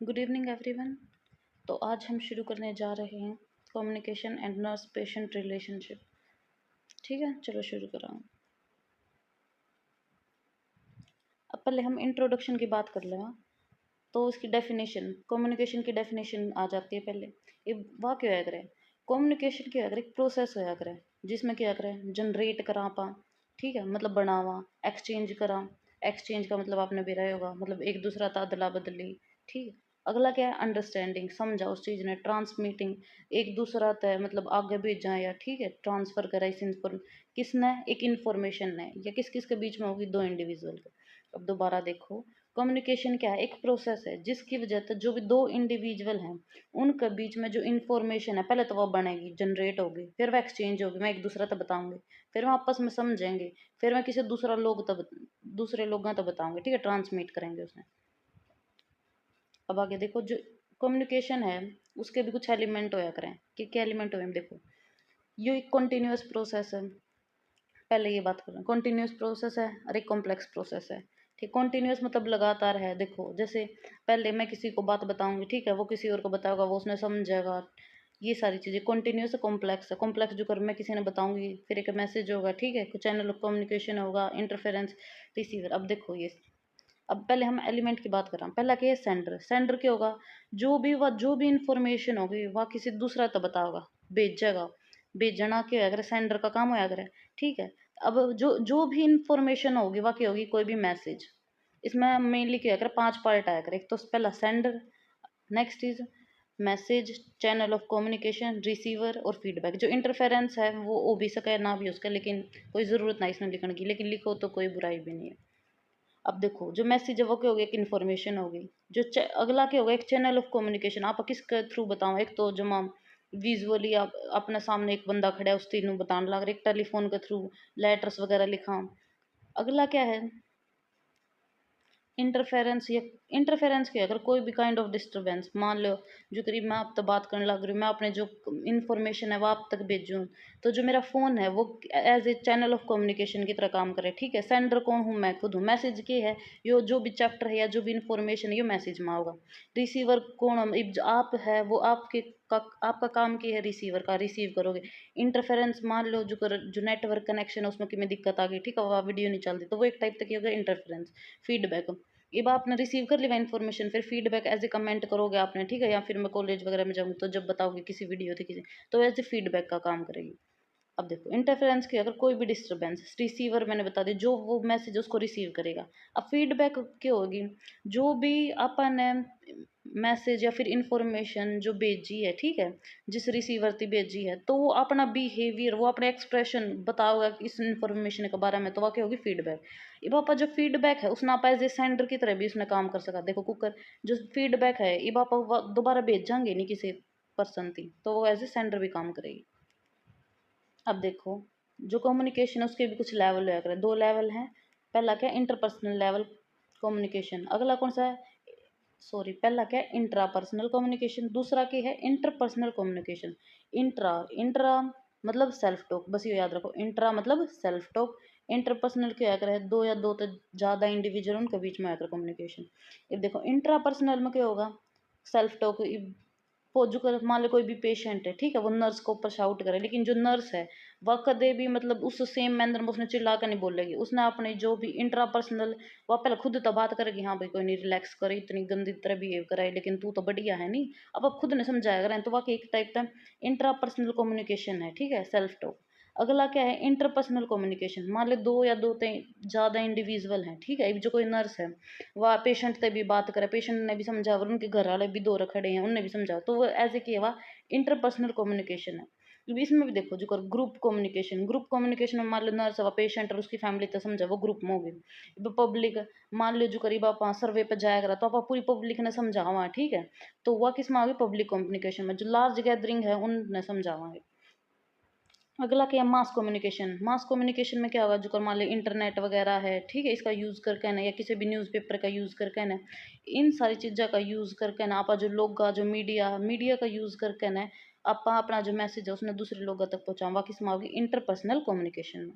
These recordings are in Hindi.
Good evening everyone. तो आज हम शुरू करने जा रहे हैं communication and nurse patient relationship. ठीक है, चलो शुरू कराऊँ। अब पहले हम इंट्रोडक्शन की बात कर लें। तो इसकी डेफिनेशन, कम्युनिकेशन की डेफिनेशन आ जाती है पहले। ये वाह क्या होया करे, कम्युनिकेशन क्या होया करे, एक प्रोसेस होया करे जिसमें क्या करे, जनरेट करा आपा। ठीक है, मतलब बनावा, एक्सचेंज करा। एक्सचेंज का मतलब आपने भी रहा होगा, मतलब एक दूसरा ता अदला बदली। ठीक है। अगला क्या है, अंडरस्टैंडिंग, समझा उस चीज़ ने। ट्रांसमीटिंग, एक दूसरा तय मतलब आगे भेजा या ठीक है ट्रांसफ़र करा इस इन्फॉर्म, किसने, एक इन्फॉर्मेशन ने, या किस किस के बीच में होगी, दो इंडिविजुअल के। अब दोबारा देखो, कम्युनिकेशन क्या है, एक प्रोसेस है जिसकी वजह से जो भी दो इंडिविजुअल हैं उनके बीच में जो इन्फॉर्मेशन है पहले तो वह बनेगी, जनरेट होगी, फिर वह एक्सचेंज होगी, मैं एक दूसरा तक बताऊंगी, फिर वह आपस में समझेंगे, फिर मैं किसी दूसरा लोग तक, दूसरे लोगों तक बताऊंगी। ठीक है, ट्रांसमिट करेंगे उसने। अब आगे देखो, जो कम्युनिकेशन है उसके भी कुछ एलिमेंट होया करें कि क्या एलिमेंट हो, देखो ये एक कॉन्टिन्यूस प्रोसेस है। पहले ये बात करें, कॉन्टिन्यूस प्रोसेस है और एक कॉम्प्लेक्स प्रोसेस है। ठीक, कॉन्टिन्यूस मतलब लगातार है। देखो जैसे पहले मैं किसी को बात बताऊंगी, ठीक है, वो किसी और को बताएगा, वो उसने समझेगा। ये सारी चीज़ें कॉन्टिन्यूस है। कॉम्प्लेक्स है, कॉम्प्लेक्स जो कर मैं किसी ने बताऊंगी, फिर एक मैसेज होगा, ठीक है, कुछ चैनल ऑफ कम्युनिकेशन होगा, इंटरफेरेंस, रिसीवर। अब देखो ये, अब पहले हम एलिमेंट की बात कर रहे हैं। पहला क्या है, सेंडर। सेंडर क्या होगा, जो भी इंफॉर्मेशन होगी वह किसी दूसरा तक बताओगा, भेजेगा। भेजना क्या है, अगर सेंडर का काम होया अगर, ठीक है। अब जो भी इंफॉर्मेशन होगी वह क्या होगी, कोई भी मैसेज। इसमें मेनली क्या है, अगर पांच पार्ट आया कर, एक तो पहला sender, next is message, channel of communication, receiver और फीडबैक। जो इंटरफेरेंस है वो हो भी सके ना भी उसका, लेकिन कोई ज़रूरत ना इसमें लिखने की, लेकिन लिखो तो कोई बुराई भी नहीं है। अब देखो, जो मैसेज है वो क्या होगी, एक इन्फॉर्मेशन होगी। अगला क्या होगा, एक चैनल ऑफ कम्युनिकेशन। आप किसके थ्रू बताओ, एक तो जमा विजुअली आप अपने सामने एक बंदा खड़ा है उस तीनों बताने लग रहे, एक टेलीफोन के थ्रू लेटर्स वगैरह लिखा। अगला क्या है, इंटरफेरेंस। या इंटरफेरेंस क्या है, अगर कोई भी काइंड ऑफ डिस्टर्बेंस, मान लो जो करीब मैं आप तक बात करने लग रही हूँ, मैं अपने जो इन्फॉर्मेशन है वो आप तक भेजूँ, तो जो मेरा फ़ोन है वो as a channel of communication की तरह काम करे। ठीक है, सेंडर कौन हूँ, मैं खुद हूँ। मैसेज के है, यो जो भी चैप्टर है या जो भी इन्फॉर्मेशन है ये मैसेज में होगा। रिसीवर कौन हम, आप है वो आपके का, आपका काम की है रिसीवर का, रिसीव करोगे। इंटरफेरेंस, मान लो जो नेटवर्क कनेक्शन है उसमें कि में दिक्कत आ गई, ठीक है, वह वीडियो नहीं चलती, तो वो एक टाइप तक होगा इंटरफेरेंस। फीडबैक, ये बात आपने रिसीव कर लिया इन्फॉर्मेशन, फिर फीडबैक एज ए कमेंट करोगे आपने, ठीक है, या फिर मैं कॉलेज वगैरह में जाऊँगी तो जब बताओगे किसी वीडियो थे किसी, तो एज ए फीडबैक का काम करेगी। अब देखो, इंटरफेरेंस की अगर कोई भी डिस्टर्बेंस, रिसीवर मैंने बता दिया जो वो मैसेज उसको रिसीव करेगा। अब फीडबैक क्या होगी, जो भी अपन ने मैसेज या फिर इंफॉर्मेशन जो भेजी है, ठीक है, जिस रिसीवर की भेजी है, तो वो अपना बिहेवियर, वो अपने एक्सप्रेशन बताओगा इस इंफॉर्मेशन के बारे में, तो वह क्या होगी, फीडबैक। ये पापा जो फीडबैक है उसने आप एज ए सेंडर की तरह भी उसने काम कर सका। देखो कुकर, जो फीडबैक है ये पापा दोबारा भेजांगे नहीं किसी पर्सन की, तो वो एज ए सेंडर भी काम करेगी। अब देखो, जो कम्युनिकेशन है उसके भी कुछ लेवल है, दो लेवल हैं। पहला क्या, इंटरपर्सनल लेवल कम्युनिकेशन। अगला कौन सा है, सॉरी, पहला क्या है, इंट्रापर्सनल कम्युनिकेशन। दूसरा क्या है, इंटरपर्सनल कम्युनिकेशन। इंट्रा इंट्रा मतलब सेल्फ टॉक, बस ये याद रखो, इंट्रा मतलब सेल्फ टॉक। इंटरपर्सनल क्या है, दो या दो तो ज़्यादा इंडिविजुअल उनके बीच में आकर कम्युनिकेशन। ये देखो, इंट्रापर्सनल में क्या होगा, सेल्फ टॉक। वो जो कर, मान लो कोई भी पेशेंट है, ठीक है, वो नर्स को ऊपर शाउट करे, लेकिन जो नर्स है वह कदे भी मतलब उस सेम मैनर में उसने चिल्ला कर नहीं बोलेगी। उसने अपने जो भी इंट्रापर्सनल, वह पहले खुद तो बात करेगी, हाँ भाई कोई नहीं, रिलैक्स करे, इतनी गंदी तरह बिहेव कराए, लेकिन तू तो बढ़िया है नहीं, अब आप खुद ने समझाया करें, तो वाकई एक टाइप का इंट्रापर्सनल कम्युनिकेशन है। ठीक है, सेल्फ टॉक। अगला क्या है, इंटरपर्सनल कम्युनिकेशन। मान लो दो या दो ज़्यादा इंडिविजुअल हैं, ठीक है, जो कोई नर्स है वह पेशेंट से भी बात करे, पेशेंट ने भी समझा और उनके घर वाले भी दो खड़े हैं उनने भी समझा, तो वो एज ए किया हुआ इंटरपर्सनल कम्युनिकेशन है। अब इसमें भी देखो, जो ग्रुप कम्युनिकेशन, ग्रुप कम्युनिकेशन में मान लो नर्स है, पेशेंट और उसकी फैमिली तो समझा, वो ग्रुप में हो गई। पब्लिक, मान लो जो करीब आप सर्वे पे जाया करा, तो आप पूरी पब्लिक ने समझा हुआ, ठीक है, तो वह किस में आ गई, पब्लिक कम्युनिकेशन में। जो लार्ज गैदरिंग है उनने समझा हुआ है। अगला क्या है, मास कम्युनिकेशन। मास कम्युनिकेशन में क्या होगा, जो कर मान लो इंटरनेट वगैरह है, ठीक है, इसका यूज़ करके ना, या किसी भी न्यूज़पेपर का यूज़ करके ना, इन सारी चीज़ों का यूज़ करके ना, आप जो लोग का जो मीडिया मीडिया का यूज़ करके ना, आप अपना जो मैसेज है उसने दूसरे लोगों तक पहुँचावा, किस में होगी, इंटरपर्सनल कम्युनिकेशन में।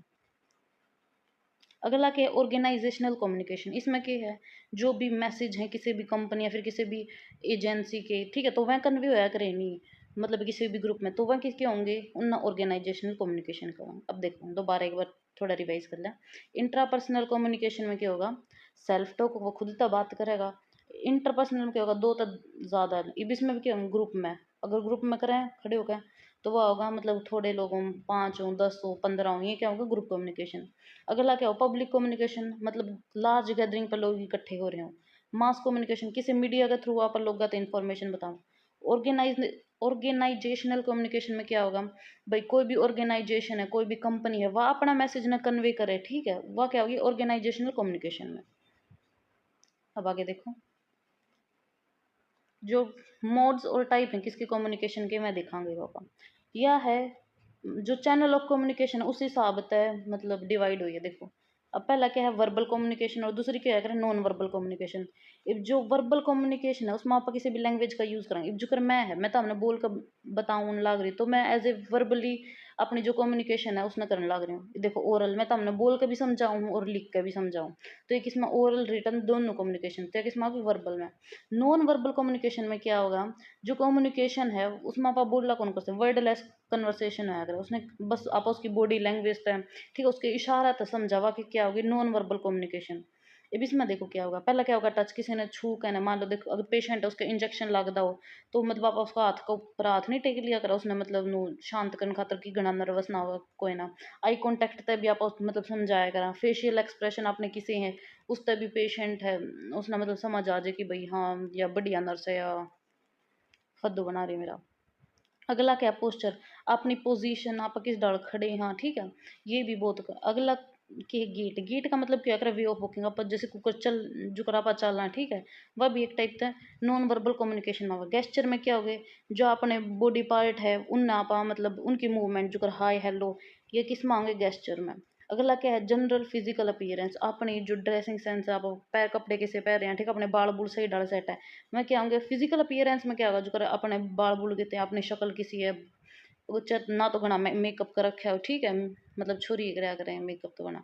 अगला क्या है ऑर्गेनाइजेशनल कम्युनिकेशन। इसमें क्या है जो भी मैसेज है किसी भी कंपनी या फिर किसी भी एजेंसी के, ठीक है, तो वह कन्वे होया करे नहीं, मतलब किसी भी ग्रुप में, तो वह किसके होंगे उन ऑर्गेनाइजेशनल कम्युनिकेशन का होंगे। अब देखो दोबारा एक बार थोड़ा रिवाइज कर लें। इंट्रापर्सनल कम्युनिकेशन में क्या होगा, सेल्फ टॉक, वो खुद तो बात करेगा। इंटरपर्सनल में क्या होगा, दो तो ज़्यादा, अब इसमें भी क्या होंगे ग्रुप में, अगर ग्रुप में करें खड़े होकर तो वह होगा मतलब थोड़े लोग हों, 5 हों, 10 हो, 15 हों, ये क्या होगा ग्रुप कम्युनिकेशन। अगला क्या हो पब्लिक कम्युनिकेशन, मतलब लार्ज गैदरिंग पर लोग इकट्ठे हो रहे हो। मास कम्युनिकेशन किसी मीडिया के थ्रू आप लोग का इन्फॉर्मेशन बताओ। ऑर्गेनाइज ऑर्गेनाइजेशनल कम्युनिकेशन में क्या होगा, भाई कोई भी ऑर्गेनाइजेशन है, कोई भी कंपनी है, वह अपना मैसेज ना कन्वे करे, ठीक है, वह क्या होगी ऑर्गेनाइजेशनल कम्युनिकेशन में। अब आगे देखो जो मोड्स और टाइप हैं किसके कम्युनिकेशन के मैं दिखाऊंगी पापा। यह है जो चैनल ऑफ कम्युनिकेशन है उस हिसाब से मतलब डिवाइड हुई है। देखो अब पहला क्या है वर्बल कम्युनिकेशन और दूसरी क्या है नॉन वर्बल कम्युनिकेशन। अब जो वर्बल कम्युनिकेशन है उसमें आप किसी भी लैंग्वेज का यूज़ करेंगे। अब जो कर मैं तो हमने बोल कर बताऊँ लाग रही तो मैं एज ए वर्बली अपनी जो कम्युनिकेशन है उसमें करने लग रही हूँ। देखो ओरल में तो हमने बोल के भी समझाऊँ और लिख के भी समझाऊँ, तो एक इसमें ओरल रिटर्न दोनों कम्युनिकेशन, तो एक इसमें होगी वर्बल में। नॉन वर्बल कम्युनिकेशन में क्या होगा, जो कम्युनिकेशन है उसमें आप बोलना कौन कर सकते वर्डलेस कन्वर्सेशन है, अगर उसने बस आप उसकी बॉडी लैंग्वेज है, ठीक है, उसके इशारा तो समझावा कि क्या होगी नॉन वर्बल कम्युनिकेशन। अब इसमें देखो क्या होगा, पहला क्या होगा टच, किसी ने छू कहना, मान लो देखो अगर पेशेंट है उसके इंजेक्शन लगता हो तो मतलब आप उसका हाथ को ऊपर हाथ नहीं टेक लिया करा, उसने मतलब नु शांत करने खातर कि घना नर्वस ना होगा कोई ना। आई कॉन्टैक्ट तक भी आप मतलब समझाया करा, फेशियल एक्सप्रेशन आपने किसी है उस तक भी पेशेंट है उसने मतलब समझ आ जाए कि भाई हाँ या बढ़िया नर्स है या फद्दू बना रही मेरा। अगला क्या पोस्चर, अपनी पोजीशन आप किस डाल खड़े हैं, हाँ ठीक है, ये भी बहुत। अगला के गेट, गेट का मतलब क्या है वे ऑफ वॉकिंग, आप जैसे कुकर चल जो कर आप चलना है, ठीक है, वह भी एक टाइप का नॉन वर्बल कम्युनिकेशन में होगा। गेस्चर में क्या हो गए जो अपने बॉडी पार्ट है उन आप मतलब उनकी मूवमेंट जो कर हाय हेलो, ये किस में होंगे गेस्चर में। अगला क्या है जनरल फिजिकल अपीयरेंस, अपनी जो ड्रेसिंग सेंस है, आप पैर कपड़े कैसे पहन रहे हैं, ठीक है, अपने बाल बुल सही डाल सेट है। मैं क्या होंगे फिजिकल अपीयरेंस में क्या होगा जो कर अपने बाल बुल कहते हैं, अपनी शक्ल किसी है वो ना तो घना मेकअप कर रखा है, ठीक है, मतलब छुरी कराया करें मेकअप तो बना।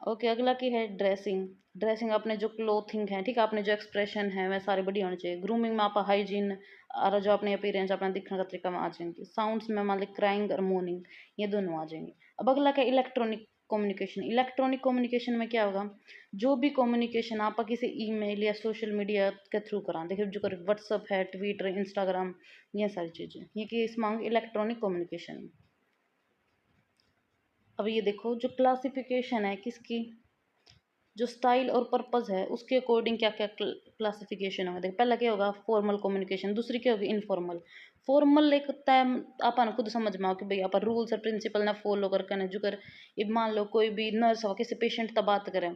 ओके अगला की है ड्रेसिंग, ड्रेसिंग अपने जो क्लोथिंग है, ठीक है, अपने जो एक्सप्रेशन है वह सारे बढ़िया होने चाहिए। ग्रूमिंग में आप हाइजीन और जो अपने अपीयरेंस अपना दिखने का तरीका में आ जाएंगे। साउंड्स में मान ली क्राइंग और मोर्निंग, ये दोनों आ जाएंगे। अब अगला क्या इलेक्ट्रॉनिक कम्युनिकेशन, इलेक्ट्रॉनिक कम्युनिकेशन में क्या होगा जो भी कम्युनिकेशन आप किसी ईमेल या सोशल मीडिया के थ्रू करा, देखिए जो कर व्हाट्सअप है, ट्विटर, इंस्टाग्राम, ये सारी चीज़ें ये कि इस मांग इलेक्ट्रॉनिक कम्युनिकेशन। अब ये देखो जो क्लासिफिकेशन है किसकी, जो स्टाइल और पर्पस है उसके अकॉर्डिंग क्या क्या क्लासिफिकेशन होगा। देखो पहला क्या होगा फॉर्मल कम्युनिकेशन, दूसरी क्या होगी इनफॉर्मल। फॉर्मल एक टाइम अपन खुद समझ में आओ कि भाई आप रूल्स और प्रिंसिपल ना फॉलो करके ना जो कर, अब मान लो कोई भी नर्स हो किसी पेशेंट तक बात करें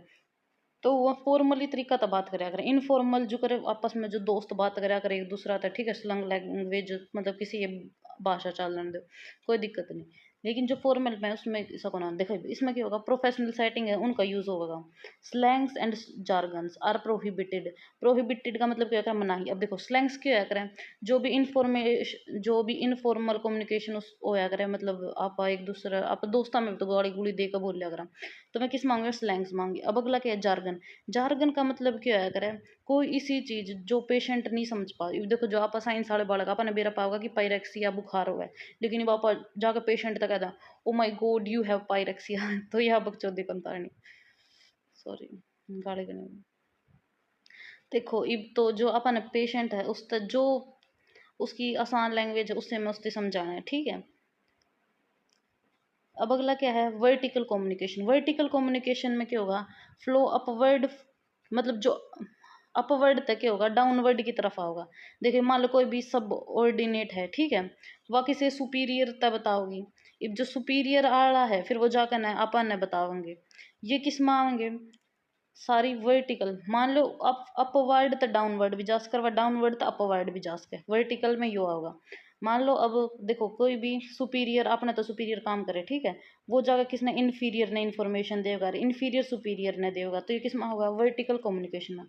तो वो फॉर्मली तरीका तो बात करा करें। इनफॉर्मल जो करे आपस में जो दोस्त बात करा करे एक दूसरा था, ठीक है, स्लंग लैंग्वेज मतलब किसी ये भाषा चल दो कोई दिक्कत नहीं। लेकिन जो फॉर्मल में उसमें ऐसा को ना देखो इसमें क्या होगा प्रोफेशनल सेटिंग है उनका यूज होगा। Slangs and jargons are prohibited, prohibited का मतलब क्या होता है मनाही। अब देखो स्लैंग्स क्या होया करें जो भी इनफॉर्मल कम्युनिकेशन उस होया करे, मतलब आप एक दूसरे आप दोस्ता में भी तो गाड़ी गुड़ी दे कर बोल लिया करा, तो मैं किस मांगे स्लैंग्स मांगी। अब अगला क्या है जार्गन, जार्गन का मतलब क्या है करे कोई इसी चीज जो पेशेंट नहीं समझ पा, ये देखो जो आप साइंस वाले बालक आपने बेरा पाओगा कि पायरेक्सिया बुखार हुआ है, लेकिन अब आप जाकर पेशेंट तक कहता oh my God you have pyrexia तो यह बकचोदी बनता नहीं, सॉरी गाली करने में। देखो अब तो जो अपन पेशेंट है उस तक जो उसकी आसान लैंग्वेज है उससे मैं उससे समझाना है, ठीक है। अब अगला क्या है वर्टिकल कम्युनिकेशन, वर्टिकल कम्युनिकेशन में क्या होगा फ्लो अपवर्ड, मतलब जो अपवर्ड तक क्या होगा डाउनवर्ड की तरफ आओगा। देखिए मान लो कोई भी सब ऑर्डिनेट है, ठीक है, वह किसी सुपीरियर तक बताओगी, अब जो सुपीरियर आला है फिर वो जाकर ना अपन ने बताओगे, ये किस में आएंगे सारी वर्टिकल। मान लो अपवर्ड तो डाउनवर्ड भी जा सकर व डाउनवर्ड तो अपवर्ड भी जा सके, वर्टिकल में यो होगा। मान लो अब देखो कोई भी सुपीरियर आपने तो सुपीरियर काम करे, ठीक है, वो जगह किसने इन्फीरियर ने इन्फॉर्मेशन देगा, इन्फीरियर सुपीरियर ने देगा, तो ये किस में होगा वर्टिकल कम्युनिकेशन में।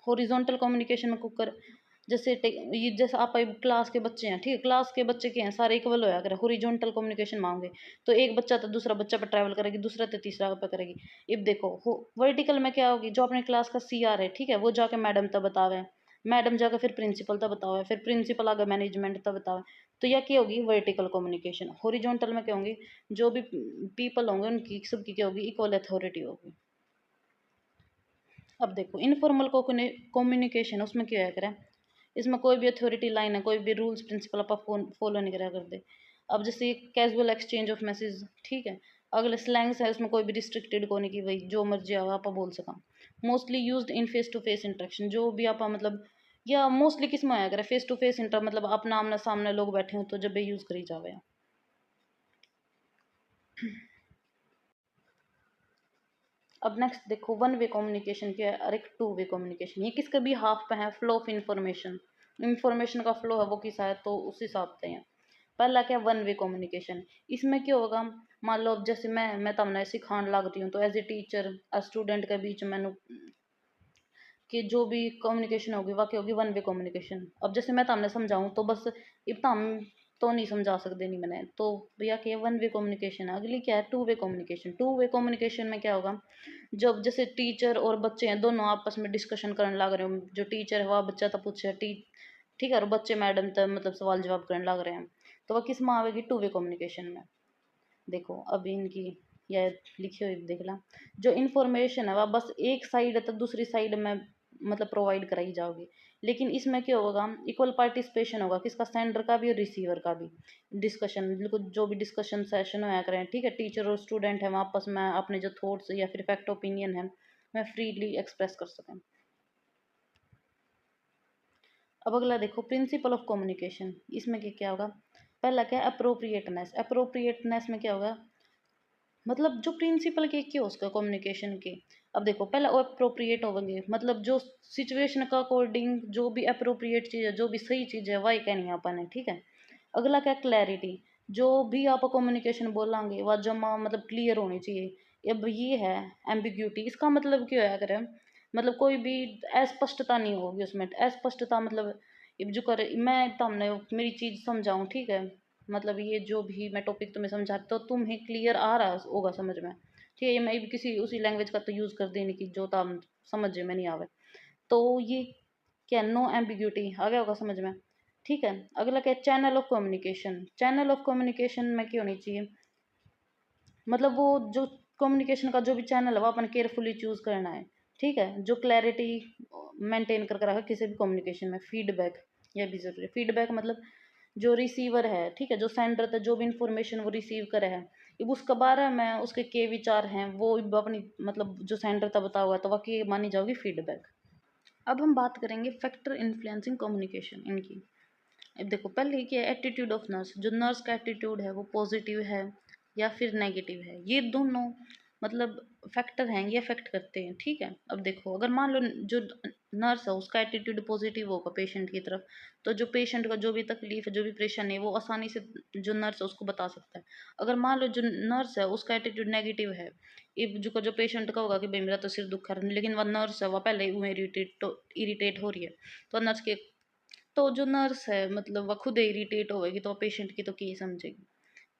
हॉरिजॉन्टल कम्युनिकेशन में कुकर ये जैसे आप क्लास के बच्चे हैं, ठीक है, क्लास के बच्चे के हैं सारे इक्वल होया करे, हॉरिजॉन्टल कम्युनिकेशन मांगे तो एक बच्चा तो दूसरा बच्चा पे ट्रैवल करेगी, दूसरा तो तीसरा पे करेगी। अब देखो वर्टिकल में क्या होगी, जो अपने क्लास का सीआर है, ठीक है, वो जाके मैडम तक बतावे, मैडम जाकर फिर प्रिंसिपल तक बतावे, फिर प्रिंसिपल आगे मैनेजमेंट तक बतावे। तो यह क्या होगी, वर्टिकल कम्युनिकेशन। हॉरिजॉन्टल में क्या होंगी, जो भी पीपल होंगे उनकी सबकी क्या होगी, इक्वल अथॉरिटी होगी। अब देखो इनफॉर्मल कम्युनिकेशन, उसमें क्या है करें, इसमें कोई भी अथॉरिटी लाइन है, कोई भी रूल्स प्रिंसिपल आप फॉलो नहीं करा करते। अब जैसे कैजुअल एक्सचेंज ऑफ मैसेज, ठीक है, अगले स्लैंग्स है, उसमें कोई भी रिस्ट्रिक्टेड को नहीं कि भाई जो मर्जी आओ आप बोल सका। Mostly used in face to face interaction, जो भी आप मतलब, या मोस्टली किस में आया करे, फेस टू फेस इंटर मतलब अपना आमने सामने लोग बैठे हो तो जब भी यूज़ करी जावे। अब नेक्स्ट देखो वन वे कम्युनिकेशन क्या है और एक टू वे कम्युनिकेशन। ये किसका भी हाफ पे है, फ्लो ऑफ इंफॉर्मेशन, इंफॉर्मेशन का फ्लो है वो किस है तो उस हिसाब से है। पहला क्या, वन वे कम्युनिकेशन। इसमें क्या होगा, मान लो अब जैसे मैं तुमने सिखाने लग रही हूँ तो एज ए टीचर और स्टूडेंट के बीच में कि जो भी कम्युनिकेशन होगी वह क्या होगी, वन वे कम्युनिकेशन। अब जैसे मैं तुमने समझाऊँ तो बस इतना हम तो नहीं समझा सकते नहीं मैंने तो, भैया क्या वन वे कम्युनिकेशन है। अगली क्या है, two way communication. Two way communication में क्या होगा, जब जैसे टीचर और बच्चे हैं दोनों आपस में डिस्कशन करने लग रहे हो, जो टीचर है वह बच्चा तो पूछे ठीक है, और बच्चे मैडम तक मतलब सवाल जवाब करने लग रहे हैं, तो वह किस में आवेगी, टू वे कम्युनिकेशन में। देखो अब इनकी यह लिखी हुई देख ला, जो इन्फॉर्मेशन है वह बस एक साइड है तो दूसरी साइड में मतलब प्रोवाइड कराई जाओगी। लेकिन इसमें क्या होगा, इक्वल पार्टिसिपेशन होगा, किसका, सेंडर का भी और रिसीवर का भी। डिस्कशन बिल्कुल, जो भी डिस्कशन सेशन होया करें, ठीक है, टीचर और स्टूडेंट है वहाँ आपस में अपने जो थॉट्स या फिर फैक्ट ओपिनियन है वह फ्रीली एक्सप्रेस कर सकें। अब अगला देखो प्रिंसिपल ऑफ कम्युनिकेशन। इसमें क्या क्या होगा, पहला क्या, अप्रोप्रिएटनेस। अप्रोप्रिएटनेस में क्या होगा, मतलब जो प्रिंसिपल के क्या उसका कम्युनिकेशन के। अब देखो पहला अप्रोप्रिएट होंगे, मतलब जो सिचुएशन का अकॉर्डिंग जो भी अप्रोप्रिएट चीज़ है, जो भी सही चीज़ है वही कहनी है अपन है, ठीक है। अगला क्या, क्लैरिटी। जो भी आप कम्युनिकेशन बोलेंगे वह जमा मतलब क्लियर होनी चाहिए। अब ये है एम्बिग्यूटी, इसका मतलब क्या है करें, मतलब कोई भी अस्पष्टता नहीं होगी उसमें। अस्पष्टता मतलब अब जो करे मैं तुमने मेरी चीज़ समझाऊँ, ठीक है, मतलब ये जो भी मैं टॉपिक तुम्हें समझाती तो तुम्हें क्लियर आ रहा होगा समझ में, ठीक है, ये मैं भी किसी उसी लैंग्वेज का तो यूज़ कर देने की जो तुम समझ में नहीं आवे, तो ये क्या, नो एम्बिग्यूटी आ गया होगा समझ में, ठीक है। अगला क्या, channel of communication. Channel of communication में क्या होनी चाहिए, मतलब वो जो कम्युनिकेशन का जो भी चैनल है वो अपन केयरफुली चूज करना है, ठीक है, जो क्लैरिटी मेंटेन करके रखा किसी भी कम्युनिकेशन में। फीडबैक, यह भी जरूरी है। फीडबैक मतलब जो रिसीवर है, ठीक है, जो सेंडर था जो भी इंफॉर्मेशन वो रिसीव करे है, अब उसके बारे में उसके के विचार हैं वो अपनी मतलब जो सेंडर था बता हुआ तो वह मानी जाओगी फीडबैक। अब हम बात करेंगे फैक्टर इन्फ्लुएंसिंग कम्युनिकेशन इनकी। अब देखो पहले क्या, एटीट्यूड ऑफ नर्स। जो नर्स का एटीट्यूड है वो पॉजिटिव है या फिर नेगेटिव है, ये दोनों मतलब फैक्टर हैं, ये अफेक्ट करते हैं, ठीक है। अब देखो अगर मान लो जो नर्स है उसका एटीट्यूड पॉजिटिव होगा पेशेंट की तरफ, तो जो पेशेंट का जो भी तकलीफ है जो भी परेशानी है वो आसानी से जो नर्स है उसको बता सकता है। अगर मान लो जो नर्स है उसका एटीट्यूड नेगेटिव है, इफ जो पेशेंट का होगा कि भाई मेरा तो सिर दुख रहा है, लेकिन वह नर्स है वह पहले ही इरिटेट हो रही है, तो नर्स के, तो जो नर्स है मतलब वह खुद इरिटेट होएगी तो पेशेंट की तो की समझेगी,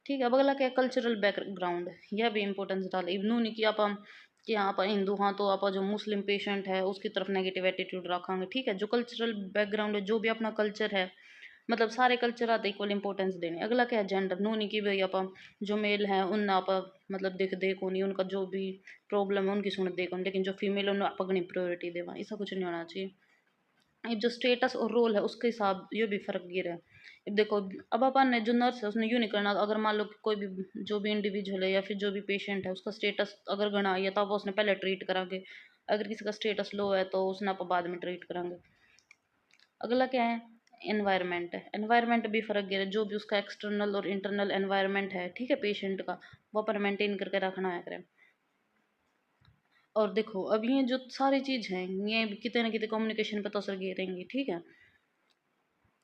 ठीक है। अब अगला क्या, कल्चरल बैकग्राउंड। यह भी इंपॉर्टेंस डाले, इवनू नहीं कि आप हम कि यहाँ पर हिंदू हाँ तो आप जो मुस्लिम पेशेंट है उसकी तरफ नेगेटिव एटीट्यूड रखेंगे, ठीक है। जो कल्चरल बैकग्राउंड है, जो भी अपना कल्चर है, मतलब सारे कल्चर आते इक्वल इंपॉर्टेंस देने। अगला क्या है, जेंडर। नू नहीं कि भाई आप जो मेल हैं उन आप मतलब देखो नहीं उनका जो भी प्रॉब्लम है उनकी सुन देखो, लेकिन जो फीमेल है उन्हें आप अपनी प्रायोरिटी देवा, ऐसा कुछ नहीं होना चाहिए। अब जो स्टेटस और रोल है उसके हिसाब ये भी फर्क गिर है। अब देखो अब अपन ने जो नर्स है उसने यूँ नहीं करना, अगर मान लो कि कोई भी जो भी इंडिविजुअल है या फिर जो भी पेशेंट है उसका स्टेटस अगर गणा है तब उसने पहले ट्रीट करांगे, अगर किसी का स्टेटस लो है तो उसने आप बाद में ट्रीट करांगे। अगला क्या है, एनवायरनमेंट। एनवायरनमेंट भी फर्क गिर है, जो भी उसका एक्सटर्नल और इंटरनल एनवायरनमेंट है, ठीक है, पेशेंट का वो अपन मेंटेन करके रखना है करें। और देखो अब ये जो सारी चीज़ हैं ये कितने ना कितने कम्युनिकेशन पे तो असर गिरेंगी, ठीक है।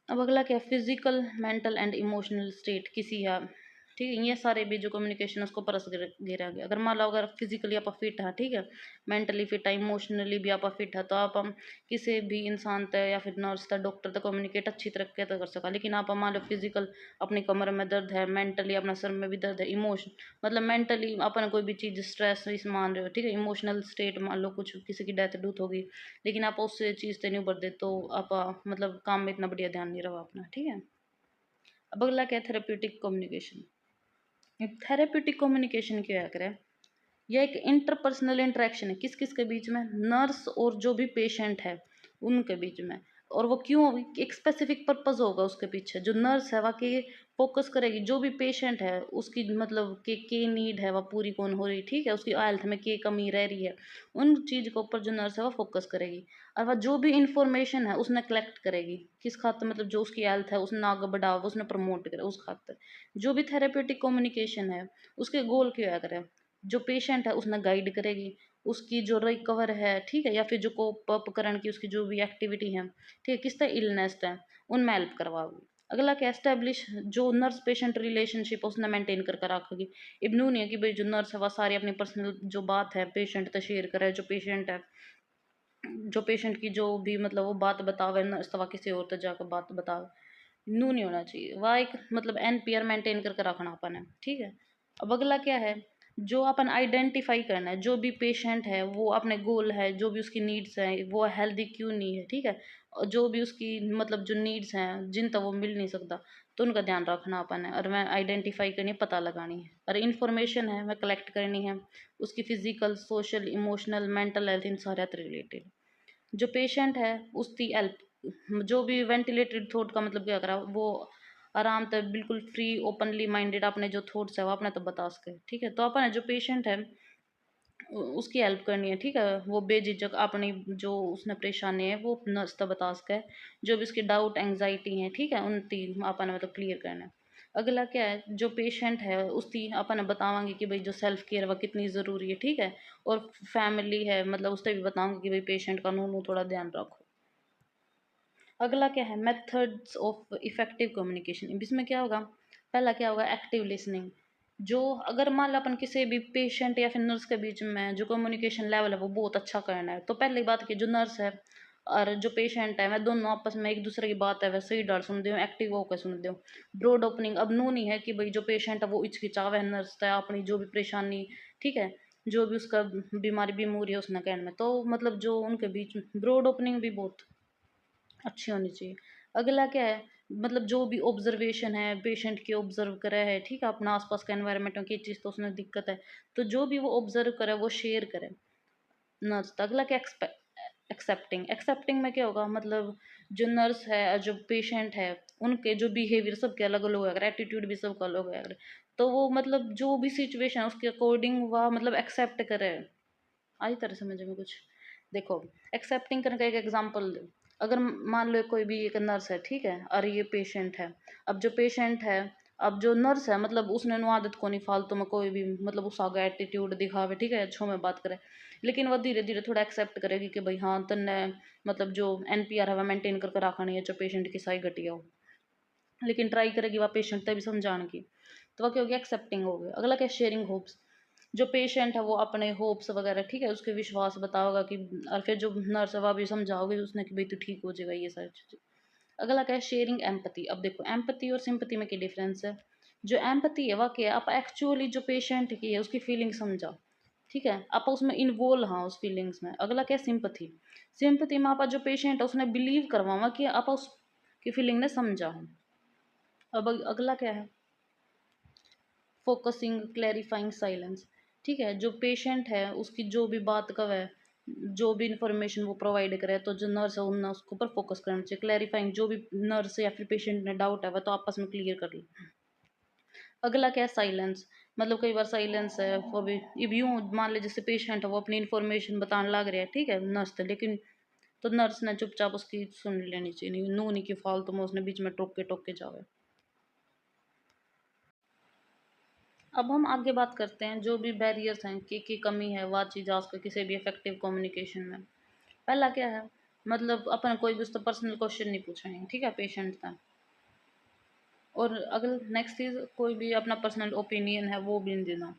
अब अगला क्या, physical mental and emotional state किसी है, ठीक है, ये सारे भी जो कम्युनिकेशन उसको परस घेरा गया। अगर मान लो अगर फिजिकली आप फिट है, ठीक है, मेंटली फिट है, इमोशनली भी आप फिट है, तो आप हम किसी भी इंसान तक या फिर नर्स तक डॉक्टर तक कम्युनिकेट अच्छी तरीके से कर सका। लेकिन आप मान लो फिजिकल अपनी कमर में दर्द है, मेंटली अपना सर में भी दर्द है, इमोशन मतलब मेंटली अपन कोई भी चीज़ स्ट्रेस इस मान रहे हो, ठीक है, इमोशनल स्टेट मान लो कुछ किसी की डेथ डूथ होगी, लेकिन आप उससे चीज़ से नहीं उबर दे, तो आप मतलब काम में इतना बढ़िया ध्यान नहीं रहा अपना, ठीक है। अब अगला क्या है, थेरेप्यूटिक कम्युनिकेशन। थेरेप्यूटिक कम्युनिकेशन क्या है, यह एक इंटरपर्सनल इंटरेक्शन है किस किस के बीच में, नर्स और जो भी पेशेंट है उनके बीच में। और वो क्यों, एक स्पेसिफिक पर्पस होगा उसके पीछे। जो नर्स है वाकई फोकस करेगी जो भी पेशेंट है उसकी मतलब के नीड है वह पूरी कौन हो रही, ठीक है, उसकी हेल्थ में के कमी रह रही है, उन चीज़ के ऊपर जो नर्स है वो फोकस करेगी। और वह जो भी इंफॉर्मेशन है उसने कलेक्ट करेगी किस खातिर, मतलब जो उसकी हेल्थ है उसने आगे बढ़ावा उसने प्रमोट करे उस खातिर। जो भी थेरेप्यूटिक कम्युनिकेशन है उसके गोल क्या करे, जो पेशेंट है उसने गाइड करेगी, उसकी जो रिकवर है, ठीक है, या फिर जो कोप अप करने की उसकी जो भी एक्टिविटी है, ठीक है, किस तरह इलनेस है उनमें हेल्प करवाओगी। अगला क्या, एस्टेब्लिश जो नर्स पेशेंट रिलेशनशिप उसने मेंटेन करके रखेगी। इब्नू नहीं है कि भाई जो नर्स है वह सारी अपनी पर्सनल जो बात है पेशेंट से शेयर करे, जो पेशेंट की जो भी मतलब वो बात बतावे नर्स तवा किसी और तक जाकर बात बतावे, नू नहीं होना चाहिए। वह एक मतलब NPR मेंटेन करके रखना अपन है, ठीक है। अब अगला क्या है, जो अपन आइडेंटिफाई करना है जो भी पेशेंट है वो अपने गोल है, जो भी उसकी नीड्स हैं वो हेल्दी क्यों नहीं है, ठीक है, और जो भी उसकी मतलब जो नीड्स हैं जिन तक वो मिल नहीं सकता, तो उनका ध्यान रखना अपन है। और मैं आइडेंटिफाई करनी है, पता लगानी है, और इन्फॉर्मेशन है मैं कलेक्ट करनी है उसकी physical social emotional mental health इन सारे रिलेटेड। जो पेशेंट है उसकी हेल्प, जो भी वेंटिलेटेड थॉट का मतलब क्या करा वो आराम तक बिल्कुल फ्री ओपनली माइंडेड अपने जो थॉट्स है वो अपने तो बता सके, ठीक है। तो अपन जो पेशेंट है उसकी हेल्प करनी है, ठीक है, वो बेझिझक अपनी जो उसने परेशानी है वो नर्स तक बता सके, जो भी उसकी डाउट एंग्जाइटी है, ठीक है, उनकी अपन मतलब क्लियर करना है। अगला क्या है, जो पेशेंट है उसकी अपन बतावांगे कि भाई जो सेल्फ केयर वह कितनी ज़रूरी है, ठीक है, और फैमिली है मतलब उससे भी बताऊंगी कि भाई पेशेंट का नू थोड़ा ध्यान रखो। अगला क्या है, मेथड्स ऑफ इफेक्टिव कम्युनिकेशन। इसमें क्या होगा, पहला क्या होगा, एक्टिव लिसनिंग। जो अगर मान लो अपन किसी भी पेशेंट या फिर नर्स के बीच में जो कम्युनिकेशन लेवल है वो बहुत अच्छा करना है, तो पहली बात की जो नर्स है और जो पेशेंट है मैं दोनों आपस में एक दूसरे की बात है वैसे ही डर सुन दो, एक्टिव होकर सुन दो। ब्रॉड ओपनिंग, अब नू नहीं है कि भाई जो पेशेंट है वो हिचकिचावे है नर्स है अपनी जो भी परेशानी, ठीक है, जो भी उसका बीमारी बीमूरी है उसने कहने में, तो मतलब जो उनके बीच में ब्रॉड ओपनिंग भी बहुत अच्छी होनी चाहिए। अगला क्या है, मतलब जो भी ऑब्जर्वेशन है पेशेंट की ऑब्जर्व करे है, ठीक है, अपना आसपास का एनवायरनमेंट में की चीज़ तो उसमें दिक्कत है, तो जो भी वो ऑब्जर्व करे वो शेयर करे नर्स तक। अगला क्या, एक्सेप्टिंग। एक्सेप्टिंग में क्या होगा, मतलब जो नर्स है और जो पेशेंट है उनके जो बिहेवियर सबके अलग अलग होगा, एटीट्यूड भी सबका अलग होगा, तो वो मतलब जो भी सिचुएशन है उसके अकॉर्डिंग वह मतलब एक्सेप्ट करे। आई तरह समझ में कुछ, देखो एक्सेप्टिंग करने का एक एग्जांपल दो। अगर मान लो कोई भी एक नर्स है, ठीक है, और ये पेशेंट है। अब जो पेशेंट है, अब जो नर्स है मतलब उसने नो आदत को नहीं फालतू में कोई भी मतलब उस आगे एटीट्यूड दिखावे, ठीक है, अच्छों में बात करे, लेकिन वह धीरे धीरे थोड़ा एक्सेप्ट करेगी कि भाई हाँ तन्ने मतलब जो NPR है वह मेंटेन करके रखनी है जो पेशेंट की सही घटिया हो, लेकिन ट्राई करेगी वह पेशेंट तक भी समझाने की, तो वह क्या होगी, एक्सेप्टिंग हो गई। अगला क्या, शेयरिंग होप्स। जो पेशेंट है वो अपने होप्स वगैरह, ठीक है, उसके विश्वास बताओगा कि, और फिर जो नर्स है वह भी समझाओगे उसने कि भाई तू ठीक हो जाएगा, ये सारी चीज़ें। अगला क्या है, शेयरिंग एम्पैथी। अब देखो एम्पैथी और सिंपैथी में क्या डिफरेंस है। जो एम्पैथी है वह क्या है, आप एक्चुअली जो पेशेंट की है उसकी फीलिंग समझा, ठीक है, आप उसमें इन्वॉल्व हाँ उस फीलिंग्स में। अगला क्या है, सिंपैथी। सिंपैथी में आप जो पेशेंट है उसने बिलीव करवावा कि आप उसकी फीलिंग ने समझा। अब अगला क्या है, फोकसिंग क्लैरिफाइंग साइलेंस। ठीक है, जो पेशेंट है उसकी जो भी बात का है, जो भी इंफॉर्मेशन वो प्रोवाइड करे, तो जो नर्स है उनने उसके ऊपर फोकस करना चाहिए। क्लैरिफाइंग, जो भी नर्स या फिर पेशेंट ने डाउट है वह तो आपस में क्लियर कर ले। अगला क्या है, साइलेंस। मतलब कई बार साइलेंस है वो भी, अब यूँ मान ले जैसे पेशेंट है वो अपनी इन्फॉर्मेशन बताने लग रहा है, ठीक है, नर्स से, लेकिन तो नर्स ने चुपचाप उसकी सुन लेनी चाहिए, नू नहीं कि फालतू में उसने बीच में टोक के जावे। अब हम आगे बात करते हैं जो भी बैरियर्स हैं की कमी है वह चीज़ आपको किसी भी इफेक्टिव कम्युनिकेशन में। पहला क्या है, मतलब अपन कोई भी उसका पर्सनल क्वेश्चन नहीं पूछेंगे, ठीक है, पेशेंट का, और अगर नेक्स्ट चीज़, कोई भी अपना पर्सनल ओपिनियन है वो भी नहीं देना।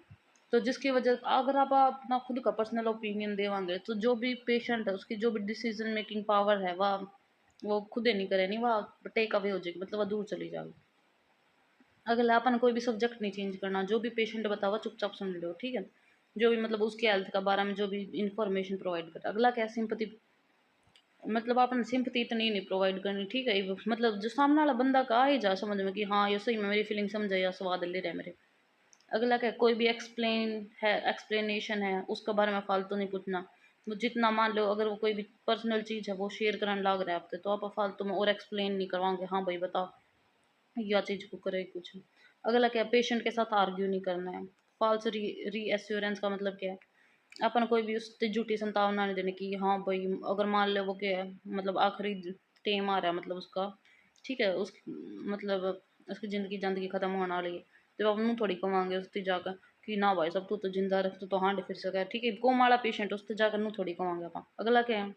तो जिसकी वजह, अगर आप अपना खुद का पर्सनल ओपिनियन देवांगे तो जो भी पेशेंट है उसकी जो भी डिसीजन मेकिंग पावर है वह वो खुद ही नहीं करे, नहीं वह टेक अवे हो जाएगी, मतलब वह दूर चली जाएगी। अगला, अपन कोई भी सब्जेक्ट नहीं चेंज करना, जो भी पेशेंट बतावा चुपचाप सुन लो, ठीक है। जो भी मतलब उसके हेल्थ का बारे में जो भी इंफॉर्मेशन प्रोवाइड कर। अगला क्या, सिंपथी, मतलब अपन सिंपथी इतनी नहीं प्रोवाइड करनी, ठीक है। ये मतलब जो सामने वाला बंदा का आ ही जा समझ में कि हाँ ये सही में मेरी फीलिंग समझे या स्वाद ले रहा है मेरे। अगला क्या, कोई भी एक्सप्लेनेशन है उसके बारे में फालतू नहीं पूछना। वो जितना, मान लो अगर वो कोई भी पर्सनल चीज़ है वो शेयर कराने लग रहा है आपसे, तो आप फालतू में और एक्सप्लेन नहीं करवाओगे, हाँ भाई बताओ या चीज़ को करे कुछ। अगला क्या, पेशेंट के साथ आर्ग्यू नहीं करना है। फॉल्स रीएश्योरेंस का मतलब क्या है, अपन कोई भी उस झूठी संतावना नहीं देने की, हाँ भाई अगर मान लो वो क्या है, मतलब आखिरी टेम आ रहा है, मतलब उसका, ठीक है, उस मतलब उसकी ज़िंदगी ख़त्म होने वाली है, तो अब थोड़ी कमाएंगे उससे जाकर कि ना भाई सब तो जिंदा रख तो हाँ फिर सका, ठीक है, कोम वाला पेशेंट उससे जाकर थोड़ी कमाएंगे अपन। अगला क्या है,